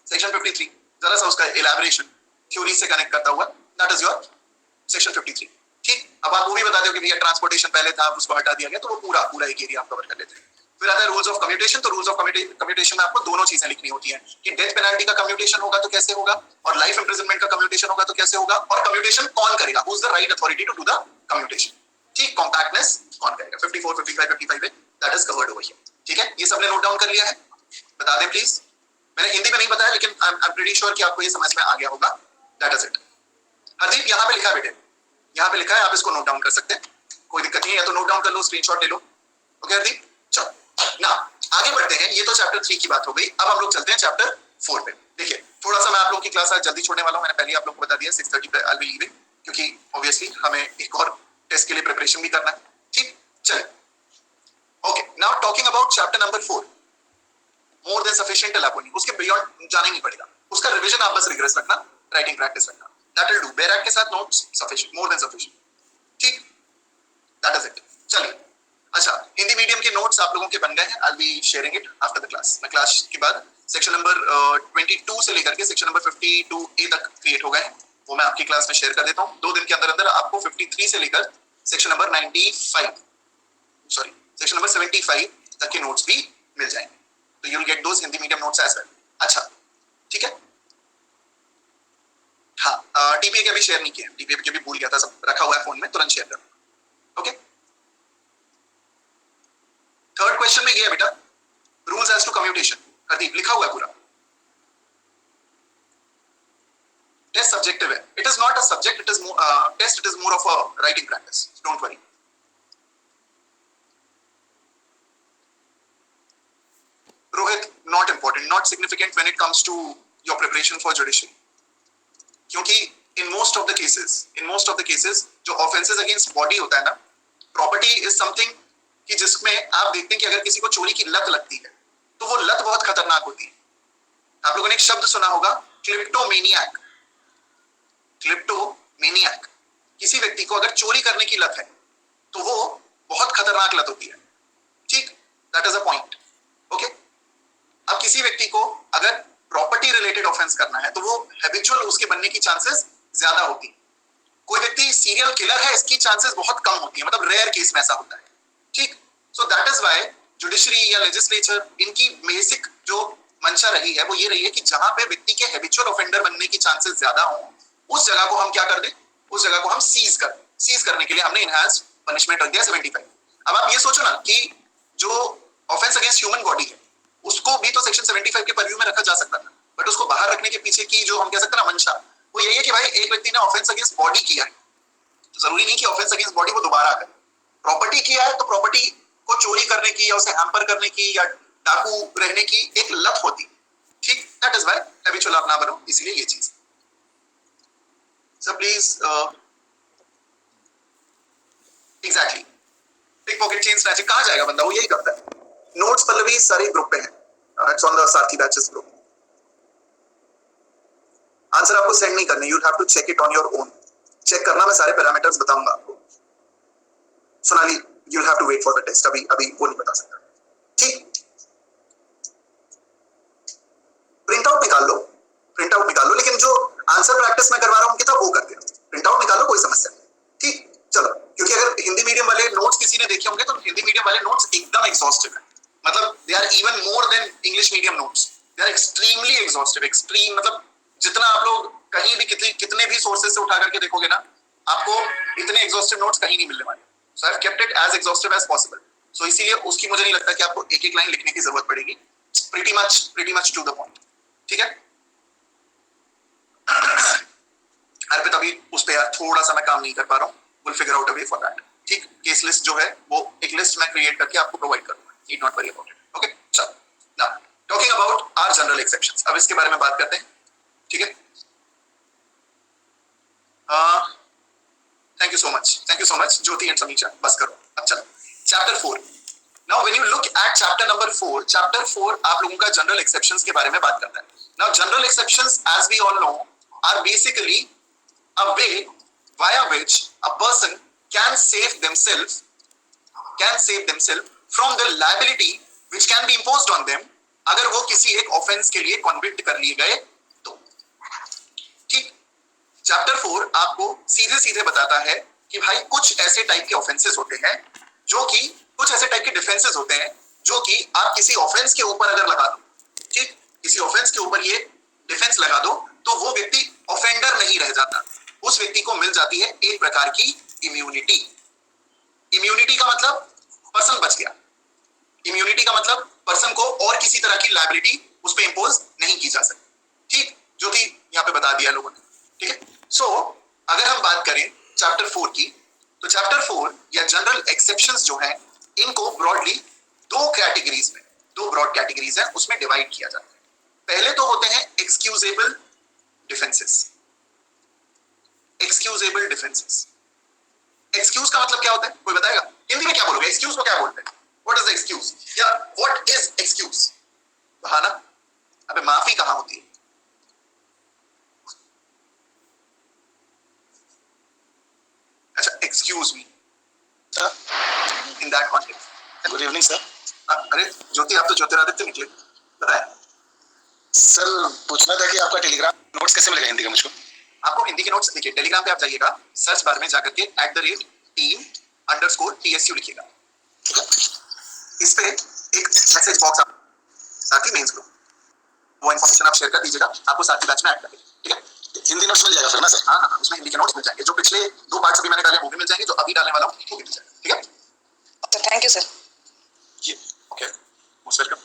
section 53 जरा सा उसका इलैबोरेशन थ्योरी से कनेक्ट करता हुआ, दैट इज योर सेक्शन 53। ठीक, अब आप वो भी बता दो कि भैया ट्रांसपोर्टेशन पहले था, उसको हटा दिया गया, तो वो पूरा एक एरिया आप कवर कर लेते हैं। फिर आता है रूल्स ऑफ कम्यूटेशन। तो रूल्स ऑफ कम्यूटेशन में आपको दोनों चीजें लिखनी होती हैं कि डेथ पेनल्टी का कम्यूटेशन होगा तो कैसे होगा, और लाइफ इंप्रिजनमेंट का कम्यूटेशन होगा तो कैसे होगा, और कम्यूटेशन कौन करेगा, who is the right authority to do the commutation. ठीक, कॉम्पैक्टनेस कौन करेगा, 54, 55, 55 है, that is covered over here. ठीक है, ये सबने नोट डाउन कर लिया है, बता दें प्लीज। मैंने हिंदी में नहीं बताया लेकिन आई एम प्रीटी श्योर कि आपको ये समझ में आ गया होगा। That is it. हरदीप यहाँ पे लिखा है बेटे, यहाँ पे लिखा है, आप इसको नोट डाउन कर सकते हैं, कोई दिक्कत नहीं है, या तो नोट डाउन कर लो, स्क्रीनशॉट ले लो। ओके हरदीप, चलो ना आगे बढ़ते हैं। ये तो चैप्टर 3 की बात हो गई, अब हम लोग चलते हैं चैप्टर 4 पे। देखिए थोड़ा सा मैं आप लोगों की क्लास आज जल्दी छोड़ने वाला हूँ, मैंने पहले आप लोगों को बता दिया 6:30 पे आई विल लीव, क्योंकि ऑब्वियसली हमें एक और टेस्ट के लिए प्रिपरेशन भी करना है। ठीक, चलिए okay, now talking about chapter number 4, more than sufficient एलाबोनी। उसके बियॉन्ड जाना ही नहीं पड़ेगा, उसका रिवीजन आप बस रिग्रेस रखना, राइटिंग प्रैक्टिस रखना, दैट विल डू। बैरक के साथ नोट्स सफिशिएंट, मोर देन सफिशिएंट। ठीक, दैट इज इट। चलिए, अच्छा हिंदी मीडियम के नोट्स आप लोगों के बन गए हैं, I will be sharing it after the class. मैं क्लास के बाद सेक्शन नंबर 22 से लेकर के सेक्शन नंबर 52A तक क्रिएट हो गए हैं, वो मैं आपकी क्लास में शेयर कर देता हूँ। 2 दिन के अंदर अंदर आपको 53 से लेकर सेक्शन नंबर 75 तक के नोट्स भी मिल जाएंगे, तो you will get those Hindi medium notes as well. अच्छा ठीक है, हाँ टीपीए के अभी शेयर नहीं किया, टीपीए के भी भूल गया था, सब रखा हुआ है फोन में, तुरंत शेयर कर। ओके, थर्ड क्वेश्चन में ये है बेटा, rules as to commutation. Hardeep लिखा हुआ है पूरा, टेस्ट सब्जेक्टिव है, it is not a subject, it is test, it is more of a writing practice, don't worry. Rohit, not important, not significant when it comes to your preparation for judiciary, क्योंकि in most of the cases जो offences against body होता है ना, property is something कि जिसमें आप देखते हैं कि अगर किसी को चोरी की लत लगती है तो वो लत बहुत खतरनाक होती है। आप लोगों ने एक शब्द सुना होगा, क्लिप्टोमेनियक। क्लिप्टोमेनियक, किसी व्यक्ति को अगर चोरी करने की लत है तो वो बहुत खतरनाक लत होती है। ठीक, that is a point. Okay, अब किसी व्यक्ति को अगर प्रॉपर्टी रिलेटेड ऑफेंस करना है तो वो हैबिचुअल उसके बनने की चांसेस ज्यादा होती है। कोई व्यक्ति सीरियल किलर है, इसकी चांसेस बहुत कम होती है, मतलब रेयर केस में ऐसा होता है। ठीक, so that is why judiciary या लेजिस्लेचर, इनकी बेसिक जो मंशा रही है वो ये रही है कि जहां पे व्यक्ति के हैबिचुअल ऑफेंडर बनने की चांसेस ज्यादा हो, उस जगह को हम क्या कर दें, उस जगह को हम सीज कर दें। सीज करने के लिए हमने इनहांस पनिशमेंट रख दिया 75। अब आप ये सोचो ना कि जो ऑफेंस अगेंस्ट ह्यूमन बॉडी है उसको भी तो सेक्शन 75 के परव्यू में रखा जा सकता था, बट उसको बाहर रखने के पीछे की जो हम कह सकते हैं ना मंशा, वो यही है कि भाई एक व्यक्ति ने ऑफेंस अगेंस्ट बॉडी किया है, तो जरूरी नहीं कि ऑफेंस अगेंस्ट बॉडी वो दोबारा करे। प्रॉपर्टी किया है तो प्रॉपर्टी को चोरी करने की या उसे हैम्पर करने की या डाकू रहने की एक लत होती। ठीक, दैट इज व्हाई हैबिचुअल आप ना बनो, इसलिए ये चीज। So please exactly, pick pocket chain snatching कहां जाएगा बंदा, वो यही करता है। नोट्स पल्लवी सारे ग्रुप पे हैं, it's on the Saathi batches group. Answer आपको सेंड नहीं करने, you have to check it on your own. Check करना, मैं सारे पैरामीटर्स बताऊंगा आपको। Sonali, you have to wait for the test, अभी वो नहीं बता सकता। ठीक, प्रिंट आउट निकाल लो, लेकिन जो आंसर प्रैक्टिस मैं करवा रहा हूं उनके था वो कर देना। प्रिंट आउट निकालो, कोई समस्या नहीं। ठीक, चलो, क्योंकि अगर हिंदी मीडियम वाले नोट्स किसी ने देखे होंगे तो हिंदी मीडियम वाले नोट्स एकदम एग्जॉस्टिव है, मतलब they are even more than English medium notes, they are extremely exhaustive. Extreme मतलब जितना आप लोग कहीं भी कितने भी सोर्सेज से उठा करके देखोगे ना, आपको इतने एग्जॉस्टिव नोट्स कहीं नहीं मिलने वाले। So I have kept it as exhaustive as possible, so इसीलिए उसकी मुझे नहीं लगता कि आपको एक एक लाइन लिखने की जरूरत पड़ेगी। Pretty much to the point. ठीक है, अर्पित अभी उस पे यार थोड़ा सा मैं काम नहीं कर पा रहा हूँ, will figure out a way for that. ठीक, केस लिस्ट जो है वो एक लिस्ट मैं क्रिएट करके आपको प्रोवाइड करूंगा, need not worry about it. Okay, चलो now talking about our general exceptions, अब इसके बारे में बात करते हैं। ठीक है, thank you so much Jyoti and Samiksha, बस करो अब। चलो chapter 4। Now when you look at chapter number 4, chapter 4 आप लोगों का जनरल एक्सेप्शंस के बारे में बात करता है। Now general exceptions as we all know are basically a way via which a person can save themselves from the liability which can be imposed on them अगर वो किसी एक ऑफेंस के लिए कन्विक्ट कर लिए गए तो। ठीक, चैप्टर 4 आपको सीधे सीधे बताता है कि भाई कुछ ऐसे टाइप के ऑफेंसेस होते हैं जो कि कुछ ऐसे टाइप के डिफेंसेस होते हैं जो कि आप किसी ऑफेंस के ऊपर अगर लगा दो, ठीक, किसी ऑफेंस के ऊपर ये डिफेंस लगा दो तो वो व्यक्ति ऑफेंडर नहीं रह जाता, उस व्यक्ति को मिल जाती है एक प्रकार की इम्यूनिटी। इम्यूनिटी का मतलब पर्सन बच गया, इम्यूनिटी का मतलब पर्सन को और किसी तरह की लायबिलिटी उस पर इंपोज नहीं की जा सकती, ठीक, जो कि यहाँ पे बता दिया लोगों ने, ठीक है। सो अगर हम बात करें चैप्टर 4 की, तो चैप्टर 4 या जनरल एक्सेप्शंस जो है इनको ब्रॉडली दो कैटेगरीज में, दो ब्रॉड कैटेगरीज है उसमें डिवाइड किया जाता है। पहले तो होते हैं excusable defences. Excusable defences, excuse का मतलब क्या होता है, कोई बताएगा? हिंदी में क्या बोलोगे, एक्सक्यूज को क्या बोलते हैं? व्हाट इज द एक्सक्यूज या व्हाट इज एक्सक्यूज? बहाना। अबे माफी कहां होती है? अच्छा, excuse me in that context. Good evening sir. अरे ज्योति, आप तो ज्योतिरादित्य निकले, बताएं। सर पूछना था कि आपका टेलीग्राम नोट्स कैसे मिलेगा हिंदी का मुझको? आपको हिंदी के नोट्स देखिए, टेलीग्राम पे आप जाइएगा, सर्च बार में जाकर के @team_TSU लिखिएगा, ठीक है। इस पे एक मैसेज बॉक्स आप साथ ही मेंस ग्रुप, वो इन्फॉर्मेशन आप शेयर कर दीजिएगा, आपको साथ ही बैच में ऐड कर देंगे, ठीक है। हिंदी नोट्स मिल जाएगा फिर ना सर? हाँ हाँ, उसमें हिंदी के नोट्स मिल जाएंगे, जो पिछले 2 पार्ट्स अभी मैंने डाले वो भी मिल जाएंगे, जो अभी डालने वाला हूँ वो भी मिल जाएगा, ठीक है। Thank you sir. जी ओके, मोस्ट वेलकम।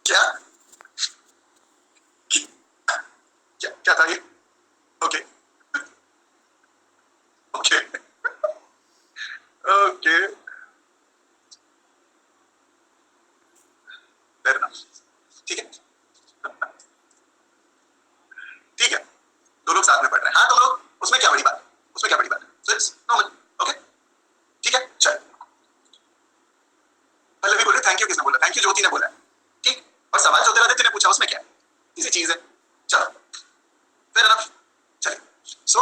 क्या क्या क्या था ये? Okay okay okay, fair enough, ठीक है ठीक है, दो लोग साथ में पढ़ रहे हैं, हाँ, तो लोग, उसमें क्या बड़ी बात है, उसमें क्या बड़ी बात है, सो इट्स नॉर्मल, ओके, ठीक है। चल, पल्लवी बोले थैंक यू, किसने बोला? थैंक यू ज्योति ने बोला, ठीक। और सवाल ज्योतिरादित्य ने पूछा, उसमें क्या है, इसी चीज है, चलो फेयर इनफ। चलिए, सो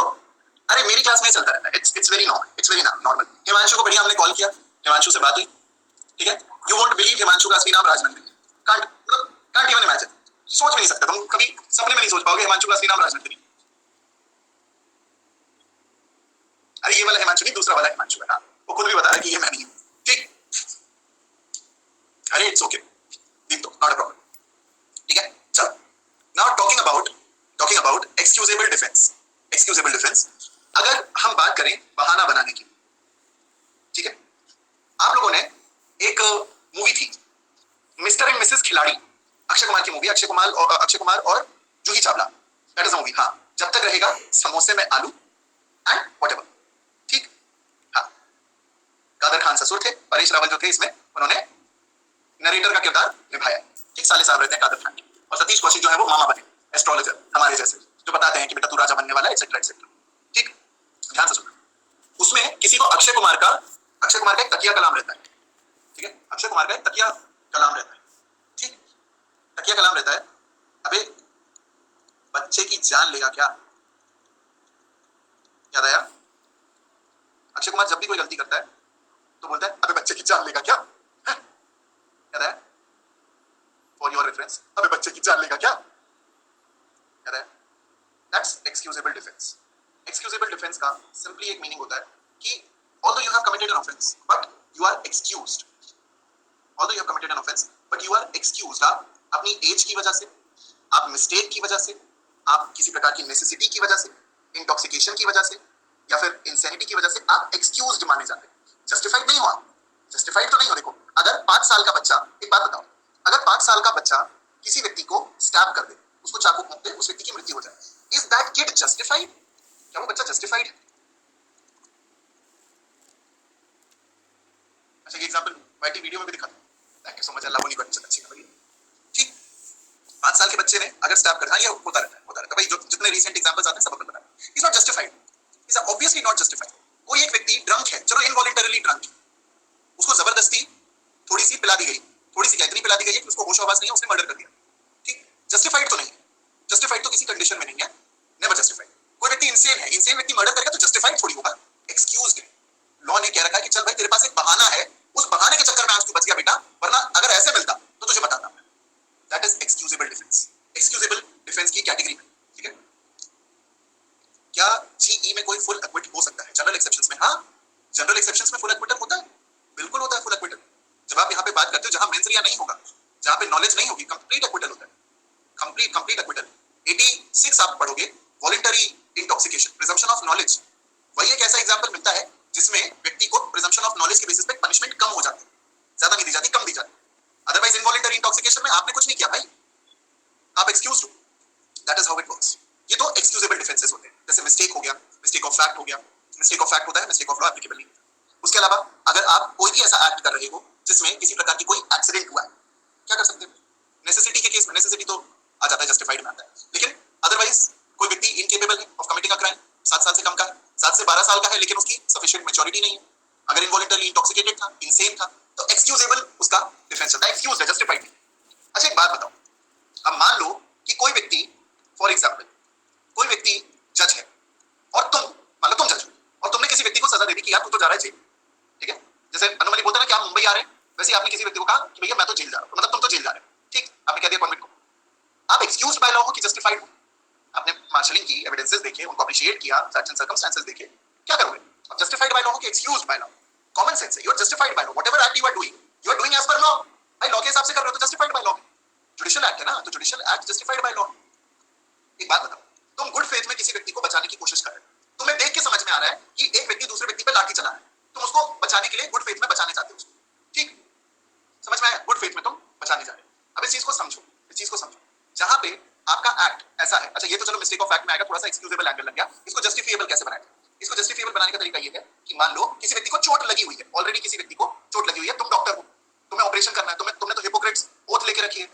अरे मेरी क्लास में चलता रहता है, it's very normal, it's very normal. Himanshu को बढ़िया हमने कॉल किया, हिमांशु से बात हुई, ठीक है। यू वोंट बिलीव हिमांशु का असली नाम राजनंदिनी, कांट इवन इमेजिन, सोच भी नहीं सकते तुम, कभी सपने में नहीं सोच पाओगे हिमांशु का असली नाम राजनंदिनी। अरे ये वाला हिमांशु नहीं, दूसरा वाला हिमांशु है, हाँ, वो खुद भी बता रहा है कि ये मैं नहीं हूं, ठीक। अरे इट्स ओके, दीप तो नॉट अ प्रॉब्लम, ठीक है। चलो, now talking about excusable defence. Excusable defence, अगर हम बात करें बहाना बनाने की, ठीक है। आप लोगों ने एक मूवी थी मिस्टर एंड मिसेस खिलाड़ी, अक्षय कुमार की मूवी, अक्षय कुमार और Juhi Chawla, that is the movie, हाँ, जब तक रहेगा समोसे में आलू एंड व्हाटएवर, ठीक, हाँ। कादर खान ससुर थे, परेश रावल जो थे इसमें, उन्होंने नरेटर का किरदार निभाया, ठीक, साले साहब रहते हैं कादर खान के, और सतीश कौशिक जो है वो मामा बने, एस्ट्रोलॉजर हमारे जैसे, जो बताते हैं कि बेटा तू राजा बनने वाला है, एक्सेट्रा एक्सेट्रा, ठीक। ध्यान से सुनना, उसमें किसी को अक्षय कुमार का एक तकिया कलाम रहता है, ठीक है, अक्षय कुमार का एक तकिया कलाम रहता है, ठीक, तकिया कलाम रहता है। अबे बच्चे की जान लेगा क्या? याद आया? अक्षय कुमार जब भी कोई गलती करता है तो बोलता है अबे बच्चे की जान लेगा क्या? याद आया? फॉर योर रेफरेंस, अबे बच्चे की जान लेगा क्या? याद आया? That's excusable defence. Excusable defence का सिंपली एक मीनिंग होता है कि although you have committed an offense but you are excused, although you have committed an offense but you are excused, आप अपनी एज की वजह से, आप मिस्टेक की वजह से, आप किसी प्रकार की नेसेसिटी की वजह से, इंटॉक्सिकेशन की वजह से या फिर इंसैनिटी की वजह से आप एक्सक्यूज्ड माने जाते हैं, जस्टिफाइड नहीं हो आप, जस्टिफाइड तो नहीं हो। देखो, अगर 5 साल का बच्चा, एक बात बताओ, अगर 5 साल का बच्चा किसी व्यक्ति को स्टैब कर दे, उसको चाकू मार दे, उस व्यक्ति की मृत्यु हो जाए, इज दैट किड जस्टिफाइड? क्या वो बच्चा जस्टिफाइड है? अच्छा, ये एग्जांपल वाईटी वीडियो में भी दिखा, थैंक यू सो मच, अल्लाह को नहीं बच्चा अच्छी खबर, ठीक। 5 साल के बच्चे ने अगर स्टैब कर, हाँ ये होता रहता है भाई, जो जितने रीसेंट एग्जांपल्स आते हैं सब अपन बता रहे हैं, is not justified, is obviously not justified. कोई एक व्यक्ति ड्रंक है, चलो इनवॉलंटरीली ड्रंक है, उसको जबरदस्ती थोड़ी सी पिला दी गई, थोड़ी सी इतनी पिला दी गई है कि उसको होश आवाज नहीं है, उसने मर्डर कर दिया, ठीक, जस्टिफाइड तो नहीं है, जस्टिफाइड तो किसी कंडीशन में नहीं है, नेवर जस्टिफाइड। कोई व्यक्ति इंसेन है, इंसेन व्यक्ति मर्डर करेगा तो जस्टिफाइड थोड़ी होगा, एक्सक्यूज्ड है। लॉ ने कह रखा है कि चल भाई तेरे पास एक बहाना है, उस बहाने के चक्कर में आज तू बच गया बेटा, वरना अगर ऐसे मिलता तो तुझे बताता। That is excusable defence, excusable defence की कैटेगरी में, ठीक है। क्या जीई में कोई फुल एक्विट हो सकता है? जनरल एक्सेप्शंस में हाँ, जनरल एक्सेप्शंस में फुल एक्विटल होता है, बिल्कुल होता है फुल एक्विटल। जब आप यहाँ पे बात करते हो जहां मेंस रिया नहीं होगा, जहां पे नॉलेज नहीं होगी, कंप्लीट एक्विटल होता है, कंप्लीट एक्विटल। 86 आप पढ़ोगे, voluntary intoxication, presumption of knowledge, वही एक ऐसा एग्जांपल मिलता है जिसमें व्यक्ति को प्रिजम्पशन ऑफ नॉलेज के बेसिस पे पनिशमेंट कम हो जाती है, ज्यादा नहीं दी जाती, कम दी जाती। अदरवाइज इनवॉलंटरी इंटॉक्सिकेशन में आपने कुछ नहीं किया भाई, आप एक्सक्यूज हो, that is how it works. ये तो एक्सक्यूजेबल डिफेंसेस होते हैं, जैसे मिस्टेक हो गया, मिस्टेक ऑफ फैक्ट हो गया, मिस्टेक ऑफ फैक्ट होता है, मिस्टेक ऑफ लॉ एप्लीकेबल नहीं। उसके अलावा अगर आप कोई भी ऐसा एक्ट कर रहे हो जिसमें किसी प्रकार की कोई एक्सीडेंट हुआ है, क्या कर सकते हैं? नेसेसिटी के केस में, नेसेसिटी तो आ जाता है, जस्टिफाइड में आता है, लेकिन अदरवाइज कोई व्यक्ति इनकेपेबल है ऑफ कमिटिंग अ क्राइम, 7 साल से कम का है, 7 से 12 साल का है, लेकिन उसकी सफिशिएंट मैच्योरिटी नहीं है, अगर इनवॉलंटरली इंटॉक्सिकेटेड था, इनसेन था, तो एक्सक्यूजेबल उसका डिफेंस चलता है, एक्सक्यूज है, जस्टिफाइड नहीं। अच्छा एक बात बताओ, अब मान लो कि कोई व्यक्ति, फॉर एग्जाम्पल कोई व्यक्ति जज है और तुम, मान लो तुम जज हो और तुमने किसी व्यक्ति को सजा दे दी कि यार तू तो जा रहा है जेल, ठीक है, जैसे अनोमली बोलते हैं ना कि आप मुंबई आ रहे हैं, वैसे आपने किसी व्यक्ति को कहा कि भैया मैं तो जेल जा रहा हूं, मतलब तुम तो जेल जा रहे हो, ठीक, आपने कह दिया कॉन्विक्ट को, आप एक्सक्यूज बाय लॉ हो कि जस्टिफाइड हो? आपने मार्शलिंग की, एविडेंसेस देखे, उनको अप्रिशिएट किया, फैक्ट्स एंड सर्कमस्टेंसेस देखे, क्या करोगे? आप जस्टिफाइड बाय लॉ हो कि excuse by law? Common sense है, you are justified by law, whatever act you are doing as per law, भाई लॉ के हिसाब से कर रहे हो तो justified by law. Judicial act है ना, तो judicial act justified by law. एक बात बताओ, तुम गुड फेथ में किसी व्यक्ति को बचाने की कोशिश कर रहे हो, तुम्हें देख के समझ में आ रहा है कि एक व्यक्ति दूसरे व्यक्ति पर लाठी चला है, तुम उसको बचाने के लिए गुड फेथ में बचाने चाहते हो उसको, ठीक, समझ में आया? गुड फेथ में तुम बचाने जा रहे हो। अब इस चीज को समझो, इस चीज को समझो, जहां पे आपका एक्ट ऐसा है, अच्छा ये तो चलो मिस्टेक ऑफ फैक्ट में आएगा, थोड़ा सा एक्सक्यूजेबल एंगल लग गया, इसको जस्टिफिएबल कैसे बनाएं? इसको जस्टिफिएबल बनाने का तरीका ये है कि मान लो किसी व्यक्ति को चोट लगी हुई है, ऑलरेडी किसी व्यक्ति को चोट लगी हुई है, तुम डॉक्टर हो, तुम्हें ऑपरेशन करना है, तुमने तो हिपोक्रेट्स ओथ लेके रखी है,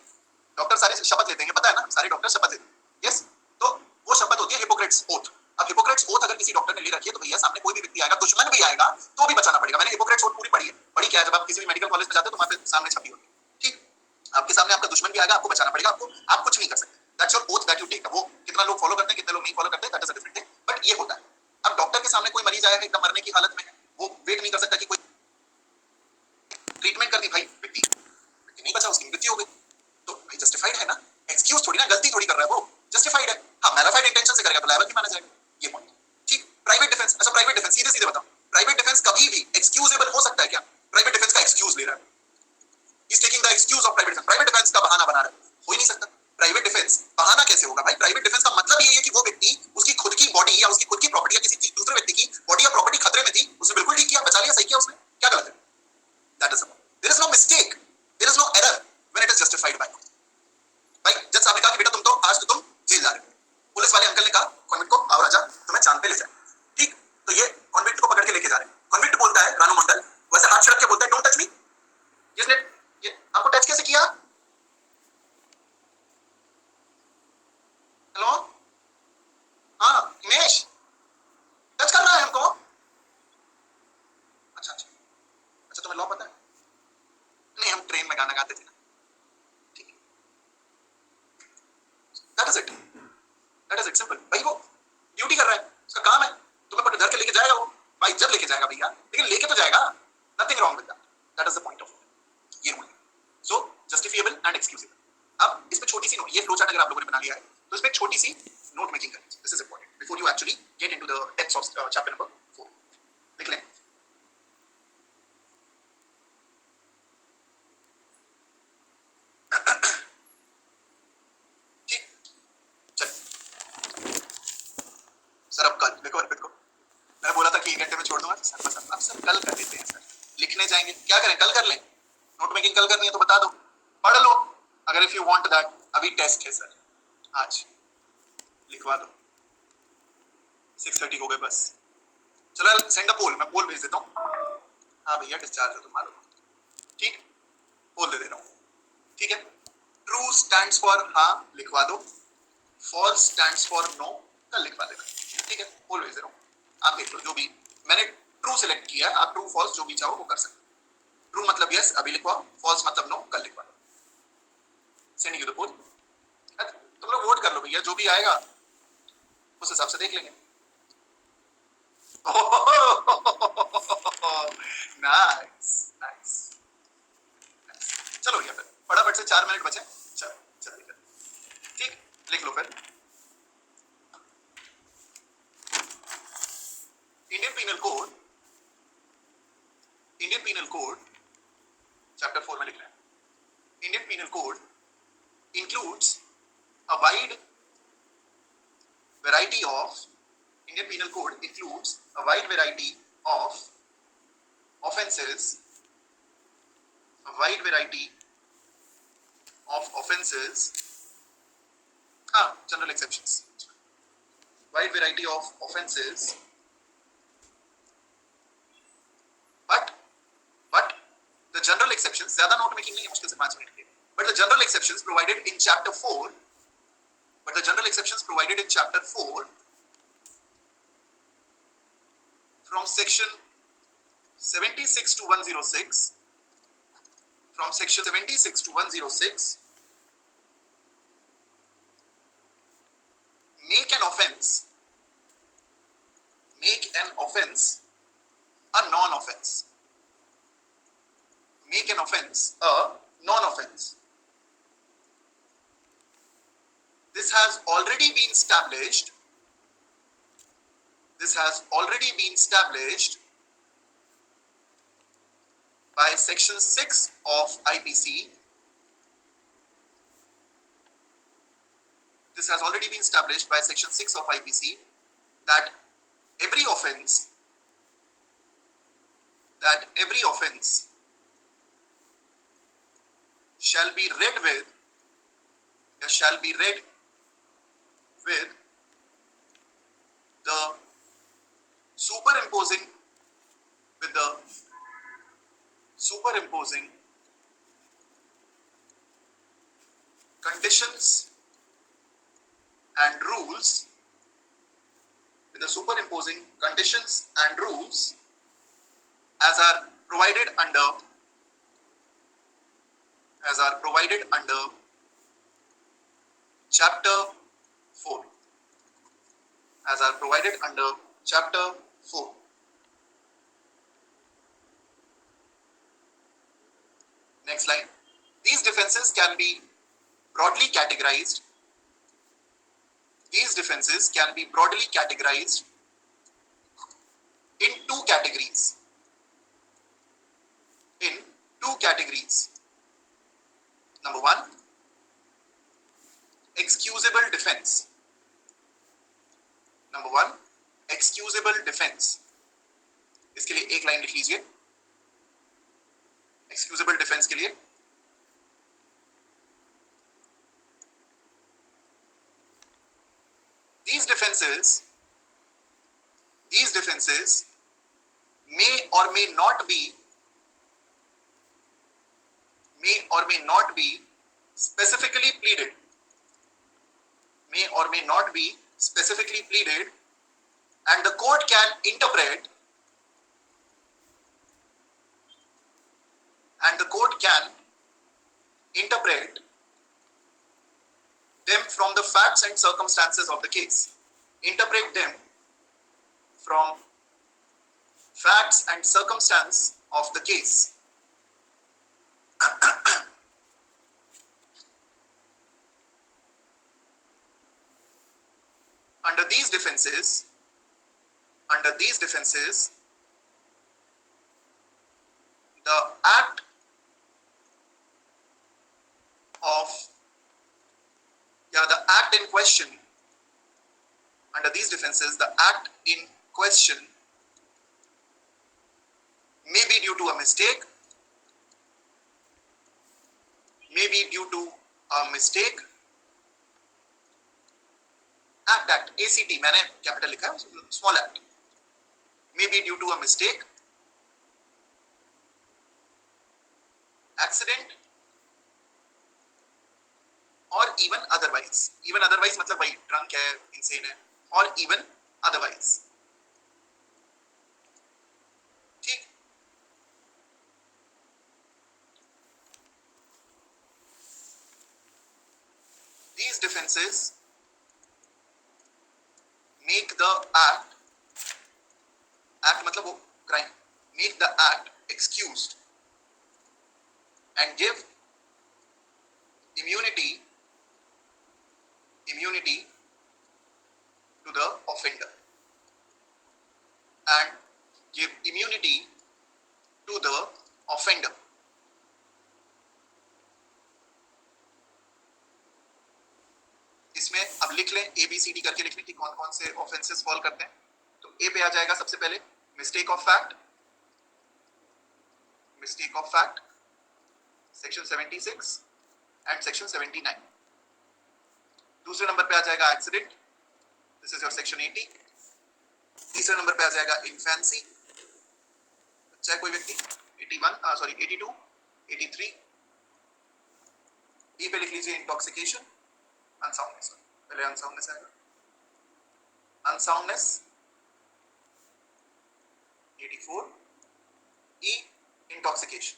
डॉक्टर सारे शपथ लेते हैं, पता है ना, सारे डॉक्टर शपथ लेते हैं, यस, तो वो शपथ होती है हिपोक्रेट्स ओथ। अब हिपोक्रेट्स ओथ अगर किसी डॉक्टर ने ले रखी है तो भैया सामने कोई भी व्यक्ति आएगा, दुश्मन भी आएगा तो भी बचाना पड़ेगा। मैंने हिपोक्रेट्स ओथ पूरी पढ़ी है, पढ़ी क्या है, जब आप किसी भी मेडिकल कॉलेज में जाते हो तो वहां पे सामने छपी होती है, ठीक, आपके सामने आपका दुश्मन भी आएगा, आपको बचाना पड़ेगा, आपको, आप कुछ नहीं कर सकते, that's your oath that you take. वो कितना लोग फॉलो करते हैं, कितने लोग नहीं फॉलो करते, that is a different thing, but ये होता है। अब डॉक्टर के सामने कोई मरीज आया है, एकदम मरने की हालत में है, वो वेट नहीं कर सकता कि कोई ट्रीटमेंट कर दी, भाई व्यक्ति नहीं बचा, उसकी मृत्यु हो गई, तो भाई जस्टिफाइड है ना, एक्सक्यूज थोड़ी ना, गलती थोड़ी कर रहा है वो, जस्टिफाइड है। हाँ मैलिफाइड इंटेंशन से करेगा तो लायबल भी माना जाएगा, ये पॉइंट, ठीक। प्राइवेट डिफेंस, अच्छा प्राइवेट डिफेंस, सीधे सीधे बताओ, प्राइवेट डिफेंस कभी भी एक्सक्यूजेबल हो सकता है क्या? प्राइवेट डिफेंस का एक्सक्यूज ले रहा है, He's taking the excuse of private defence, private defence का बहाना बना रहा है, हो ही नहीं सकता। प्राइवेट डिफेंस बहाना कैसे होगा भाई? प्राइवेट डिफेंस का मतलब ये है कि वो व्यक्ति, उसकी खुद की बॉडी या उसकी खुद की प्रॉपर्टी या किसी दूसरे व्यक्ति की बॉडी या प्रॉपर्टी खतरे में थी, उसने बिल्कुल ठीक किया, बचा लिया, सही किया उसने, क्या गलत है? That is there is no mistake, there is no error when it is justified by. भाई जज साहब ने कहा कि बेटा तुम तो आज तो तुम जेल जा रहे हो, पुलिस वाले अंकल ने कहा कॉन्विक्ट को आओ राजा तुम्हें चांद पे ले जाए, ठीक, तो ये कॉन्विक्ट को पकड़ के लेके जा रहे हैं, कॉन्विक्ट बोलता है रानू मंडल, वैसे हाथ छड़क के बोलता है डोंट टच मी, जिसने ये आपको टच कैसे किया? हेलो, हाँ हिमेश, टच कर रहा है हमको, अच्छा अच्छा अच्छा, तुम्हें लॉ पता है? नहीं हम ट्रेन में गाना गाते थे ना, ठीक, that is it, that is it, simple. भाई वो ड्यूटी कर रहा है, उसका काम है, तुम्हें पकड़ के लेके जाएगा वो, भाई जब लेके जाएगा भैया, लेकिन लेके तो जाएगा, nothing wrong with that, that is the point of ये rule. So justifiable and excusable. अब इस पे छोटी सी नोट, ये फ्लो चार्ट अगर आप लोगों ने बना लिया है तो इस पे छोटी सी नोट मेकिंग करें, this is important before you actually get into the depths of chapter number 4। लिख लें, ठीक, चल सर अब कल देखो अर्पित को मैंने बोला था कि 1 घंटे में छोड़ दूंगा, तो सर बस अब सर कल कर देते हैं सर, लिखने जाएंगे, क्या करें, कल कर लें, नोट मेकिंग कल करनी है तो बता दो, पढ़ लो, अगर इफ यू वांट दैट, अभी टेस्ट है सर, आज लिखवा दो, 6:30 हो गए बस, चलो सेंड अ पोल, मैं पोल भेज देता हूँ, हाँ भैया डिस्चार्ज हो तुम मालूम, ठीक, पोल दे रहा हूँ, ठीक है, ट्रू स्टैंड्स फॉर हाँ लिखवा दो, फॉल्स स्टैंड्स फॉर नो कल लिखवा देना, ठीक है, पोल भेज दे रहा हूँ, आप देख लो, जो भी मैंने ट्रू सिलेक्ट किया है, आप ट्रू फॉल्स जो भी चाहो वो कर सकते, ट्रू मतलब यस अभी लिखवाओ, फॉल्स मतलब नो कल लिखवा दो, सेंड यू द पोल, तुम लोग वोट कर लो भैया, जो भी आएगा उस हिसाब से देख लेंगे। नाइस नाइस, चलो भैया फिर फटाफट से 4 मिनट बचे, चलो चलिए ठीक, लिख लो फिर, Indian Penal Code चैप्टर 4 में लिख रहे हैं, Indian Penal Code includes a wide variety of Indian Penal Code includes a wide variety of offences, general exceptions, wide variety of offences, but the general exceptions, ज्यादा note making नहीं है, मुश्किल से 5 minute के, but the general exceptions provided in chapter 4 from section 76 to 106 make an offense a non-offense. Make an offense a non-offense. This has already been established by section 6 of IPC. This has already been established by section 6 of IPC that every offense shall be read with the superimposing conditions and rules as are provided under chapter 4. Next line. These defenses can be broadly categorized in two categories. Number 1, excusable defense. इसके लिए एक line लिख लीजिए excusable defense के लिए. These defenses may or may not be specifically pleaded, and the court can interpret them from the facts and circumstances of the case. Under these defenses, the act in question, may be due to a mistake, act ACT मैंने capital लिखा है, small act, may be due to a mistake, accident, or even otherwise. मतलब भाई drunk है, insane है, or even otherwise. ठीक. These defenses make the act मतलब वो crime, make the act excused and give immunity to the offender. and give immunity to the offender. इसमें अब लिख लें, ए बी सी डी करके लिख लें कि कौन कौन से ऑफेंसेस फॉल करते हैं. तो ए पे आ जाएगा सबसे पहले mistake of fact, mistake of fact section 76 and section 79. दूसरे नंबर पे आ जाएगा accident, this is your section 80. तीसरे नंबर पे आ जाएगा इन्फेंसी, चाहे कोई व्यक्ति 81 सॉरी 82 83. ई पे लिख लीजिए इंटॉक्सिकेशन, अनसाउंडनेस, पहले अनसाउंडनेस आएगा, अनसाउंडनेस 84. ई इंटॉक्सिकेशन.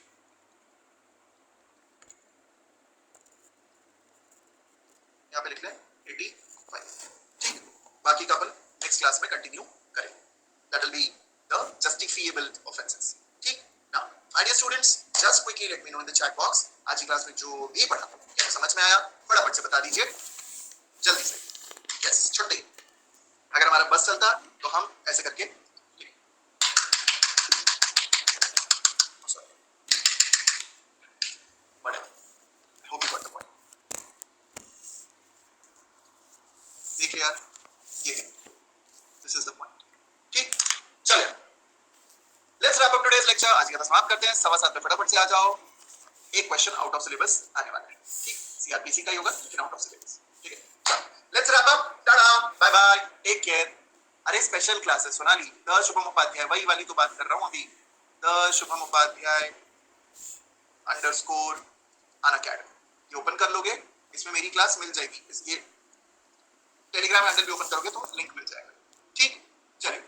यहाँ पे लिख लें 85. ठीक, बाकी का अपन नेक्स्ट क्लास में कंटिन्यू करें. That will be the justifiable offences. ठीक, now my dear students, just quickly let me know in the chat box आज की क्लास में जो भी पढ़ा क्या समझ में आया, फटाफट से बता दीजिए जल्दी से. यस, छुट्टी. अगर हमारा बस चलता तो हम ऐसे करके देखिए यार, ये है, दिस इज द पॉइंट. ठीक, चलिए let's wrap up today's lecture. आज का समाप्त करते हैं. 7:15 पे फटाफट से आ जाओ. एक क्वेश्चन आउट ऑफ सिलेबस आने वाला है. ठीक, सीआरपीसी का ही होगा लेकिन आउट ऑफ सिलेबस. ठीक है, let's wrap up. Tata, bye bye, take care. अरे special classes Sonali, the Shubham Upadhyay, वही वाली तो बात कर रहा हूं अभी. द शुभम उपाध्याय _ अनअकैडमी, ये ओपन कर लोगे, इसमें मेरी क्लास मिल जाएगी. इसलिए टेलीग्राम हैंडल भी ओपन करोगे तो लिंक मिल जाएगा. ठीक, चलिए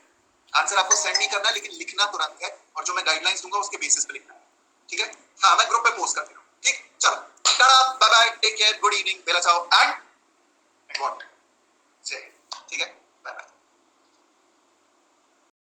आंसर आपको सेंड नहीं करना है लेकिन लिखना तुरंत है, और जो मैं गाइडलाइंस दूंगा उसके बेसिस पे लिखना है. ठीक है, हाँ मैं ग्रुप पे पोस्ट कर दे रहा हूँ. ठीक, चलो tata, bye bye, take care, good evening, bella ciao and what जय हिंद. ठीक है.